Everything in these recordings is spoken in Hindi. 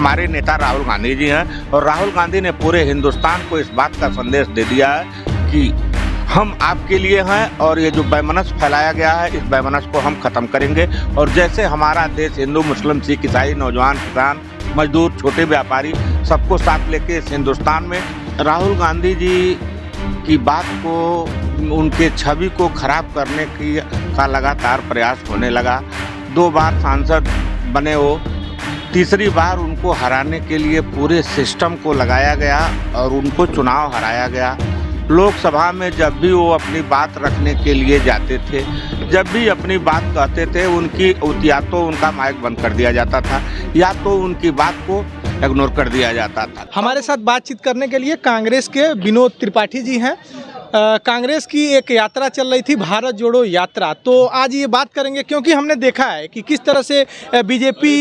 हमारे नेता राहुल गांधी जी हैं और राहुल गांधी ने पूरे हिंदुस्तान को इस बात का संदेश दे दिया है कि हम आपके लिए हैं और ये जो वैमनस्य फैलाया गया है इस वैमनस्य को हम खत्म करेंगे। और जैसे हमारा देश हिंदू मुस्लिम सिख ईसाई नौजवान किसान मजदूर छोटे व्यापारी सबको साथ लेके इस हिंदुस्तान में राहुल गांधी जी की बात को उनके छवि को खराब करने का लगातार प्रयास होने लगा। 2 बार सांसद बने वो, तीसरी बार उनको हराने के लिए पूरे सिस्टम को लगाया गया और उनको चुनाव हराया गया। लोकसभा में जब भी वो अपनी बात रखने के लिए जाते थे, जब भी अपनी बात कहते थे, उनकी या तो उनका माइक बंद कर दिया जाता था या तो उनकी बात को इग्नोर कर दिया जाता था। हमारे साथ बातचीत करने के लिए कांग्रेस के विनोद त्रिपाठी जी हैं। कांग्रेस की एक यात्रा चल रही थी, भारत जोड़ो यात्रा। तो आज ये बात करेंगे क्योंकि हमने देखा है कि किस तरह से बीजेपी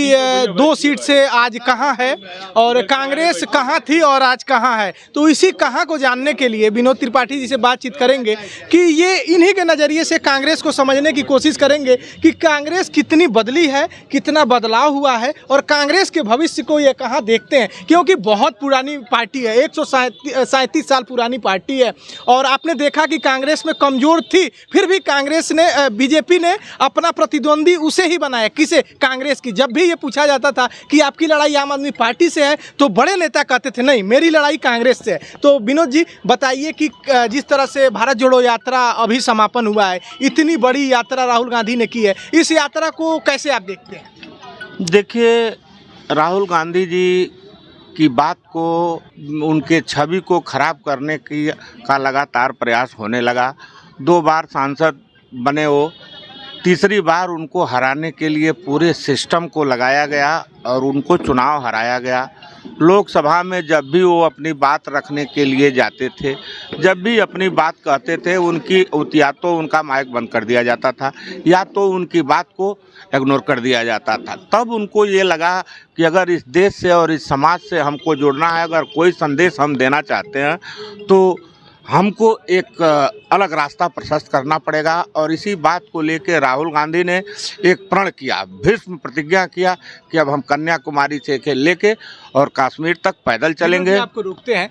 2 सीट से आज कहाँ है और कांग्रेस कहाँ थी और आज कहाँ है। तो इसी कहाँ को जानने के लिए विनोद त्रिपाठी जी से बातचीत करेंगे कि ये इन्हीं के नज़रिए से कांग्रेस को समझने की कोशिश करेंगे कि कांग्रेस कितनी बदली है, कितना बदलाव हुआ है और कांग्रेस के भविष्य को ये कहाँ देखते हैं। क्योंकि बहुत पुरानी पार्टी है, 137 साल पुरानी पार्टी है और आपने देखा कि कांग्रेस में कमजोर थी, फिर भी कांग्रेस ने बीजेपी ने अपना प्रतिद्वंदी उसे ही बनाया। किसे? कांग्रेस की। जब भी ये पूछा जाता था कि आपकी लड़ाई आम आदमी पार्टी से है तो बड़े नेता कहते थे नहीं, मेरी लड़ाई कांग्रेस से है। तो विनोद जी बताइए कि जिस तरह से भारत जोड़ो यात्रा अभी समापन हुआ है, इतनी बड़ी यात्रा राहुल गांधी ने की है, इस यात्रा को कैसे आप देखते हैं? देखिए, राहुल गांधी जी की बात को उनके छवि को खराब करने का लगातार प्रयास होने लगा। 2 बार सांसद बने वो, तीसरी बार उनको हराने के लिए पूरे सिस्टम को लगाया गया और उनको चुनाव हराया गया। लोकसभा में जब भी वो अपनी बात रखने के लिए जाते थे, जब भी अपनी बात कहते थे, उनकी या तो उनका माइक बंद कर दिया जाता था या तो उनकी बात को इग्नोर कर दिया जाता था। तब उनको ये लगा कि अगर इस देश से और इस समाज से हमको जुड़ना है, अगर कोई संदेश हम देना चाहते हैं तो हमको एक अलग रास्ता प्रशस्त करना पड़ेगा। और इसी बात को लेकर राहुल गांधी ने एक प्रण किया, भीष्म प्रतिज्ञा किया कि अब हम कन्याकुमारी से लेके और कश्मीर तक पैदल चलेंगे। आपको रोकते हैं,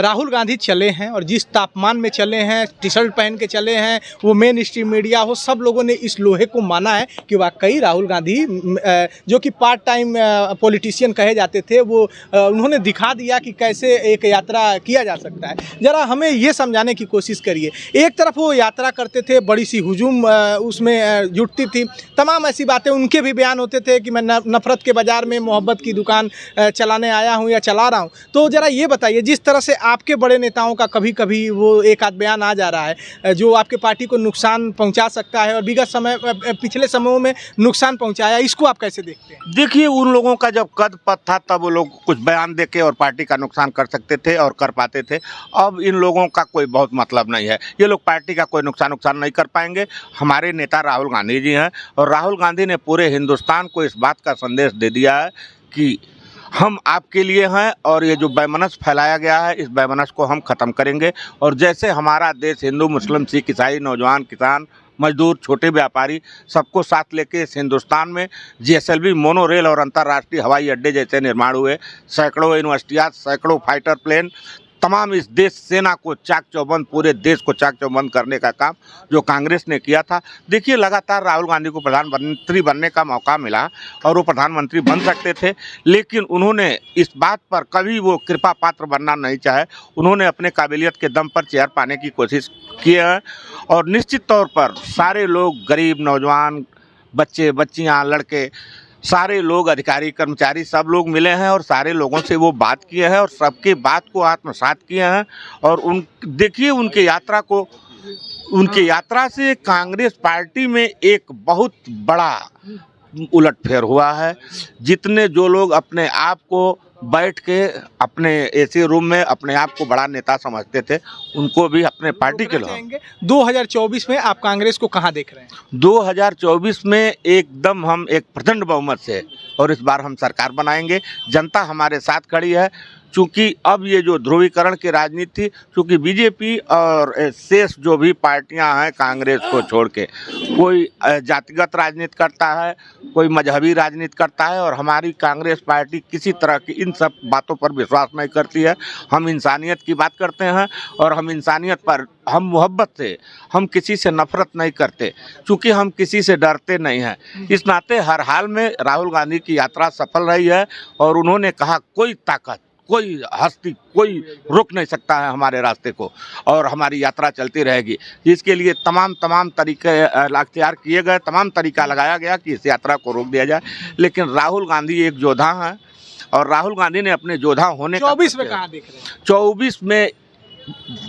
राहुल गांधी चले हैं और जिस तापमान में चले हैं, टी शर्ट पहन के चले हैं, वो मेन स्ट्रीम मीडिया हो, सब लोगों ने इस लोहे को माना है कि वाकई राहुल गांधी जो कि पार्ट टाइम पॉलिटिशियन कहे जाते थे, वो उन्होंने दिखा दिया कि कैसे एक यात्रा किया जा सकता है। ज़रा हमें ये समझाने की कोशिश करिए। एक तरफ वो यात्रा करते थे, बड़ी सी हुजूम उसमें जुटती थी, तमाम ऐसी बातें, उनके भी बयान होते थे कि मैं नफरत के बाज़ार में मोहब्बत की दुकान चलाने आया हूं या चला रहा हूं। तो ज़रा ये बताइए, जिस तरह से आपके बड़े नेताओं का कभी कभी वो एक आध बयान आ जा रहा है जो आपके पार्टी को नुकसान पहुंचा सकता है और विगत समय पिछले समयों में नुकसान पहुंचाया, इसको आप कैसे देखते हैं? देखिए, उन लोगों का जब कद पद था तब वो लोग कुछ बयान देके और पार्टी का नुकसान कर सकते थे और कर पाते थे। अब इन लोगों का कोई बहुत मतलब नहीं है, ये लोग पार्टी का कोई नुकसान नहीं कर पाएंगे। हमारे नेता राहुल गांधी जी हैं और राहुल गांधी ने पूरे हिंदुस्तान को इस बात का संदेश दे दिया है कि हम आपके लिए हैं और ये जो वैमनस्य फैलाया गया है इस वैमनस्य को हम खत्म करेंगे। और जैसे हमारा देश हिंदू मुस्लिम सिख ईसाई नौजवान किसान मजदूर छोटे व्यापारी सबको साथ लेके इस हिंदुस्तान में जीएसएलवी मोनो रेल और अंतर्राष्ट्रीय हवाई अड्डे जैसे निर्माण हुए, सैकड़ों यूनिवर्सिटियाँ, सैकड़ों फाइटर प्लेन, तमाम इस देश सेना को चाक चौबंद, पूरे देश को चाक चौबंद करने का काम जो कांग्रेस ने किया था। देखिए, लगातार राहुल गांधी को प्रधानमंत्री बनने का मौका मिला और वो प्रधानमंत्री बन सकते थे, लेकिन उन्होंने इस बात पर कभी वो कृपा पात्र बनना नहीं चाहे। उन्होंने अपने काबिलियत के दम पर चेयर पाने की कोशिश की है और निश्चित तौर पर सारे लोग, गरीब नौजवान, बच्चे बच्चियाँ, लड़के, सारे लोग, अधिकारी कर्मचारी, सब लोग मिले हैं और सारे लोगों से वो बात किए हैं और सबके बात को आत्मसात किए हैं। और देखिए, उनके यात्रा से कांग्रेस पार्टी में एक बहुत बड़ा उलटफेर हुआ है। जितने जो लोग अपने आप को बैठ के अपने एसी रूम में अपने आप को बड़ा नेता समझते थे, उनको भी अपने पार्टी के लोग 2024 में आप कांग्रेस को कहां देख रहे हैं? 2024 में एकदम हम एक प्रचंड बहुमत से और इस बार हम सरकार बनाएंगे। जनता हमारे साथ खड़ी है। चूंकि अब ये जो ध्रुवीकरण की राजनीति, चूंकि बीजेपी और शेष जो भी पार्टियां हैं कांग्रेस को छोड़ के, कोई जातिगत राजनीति करता है, कोई मजहबी राजनीति करता है, और हमारी कांग्रेस पार्टी किसी तरह की इन सब बातों पर विश्वास नहीं करती है। हम इंसानियत की बात करते हैं और हम इंसानियत पर, हम मोहब्बत से, हम किसी से नफरत नहीं करते, चूँकि हम किसी से डरते नहीं हैं। इस नाते हर हाल में राहुल गांधी की यात्रा सफल रही है और उन्होंने कहा कोई ताकत, कोई हस्ती, कोई रोक नहीं सकता है हमारे रास्ते को, और हमारी यात्रा चलती रहेगी। जिसके लिए तमाम तरीके अख्तियार किए गए, तमाम तरीका लगाया गया कि इस यात्रा को रोक दिया जाए, लेकिन राहुल गांधी एक योद्धा हैं और राहुल गांधी ने अपने योद्धा होने 24 में कहाँ देख रहे हैं? 24 में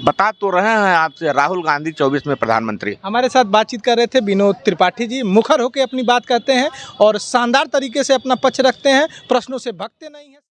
बता तो रहे हैं आपसे, राहुल गांधी 24 में प्रधानमंत्री। हमारे साथ बातचीत कर रहे थे विनोद त्रिपाठी जी। मुखर होकर अपनी बात करते हैं और शानदार तरीके से अपना पक्ष रखते हैं, प्रश्नों से भगते नहीं हैं।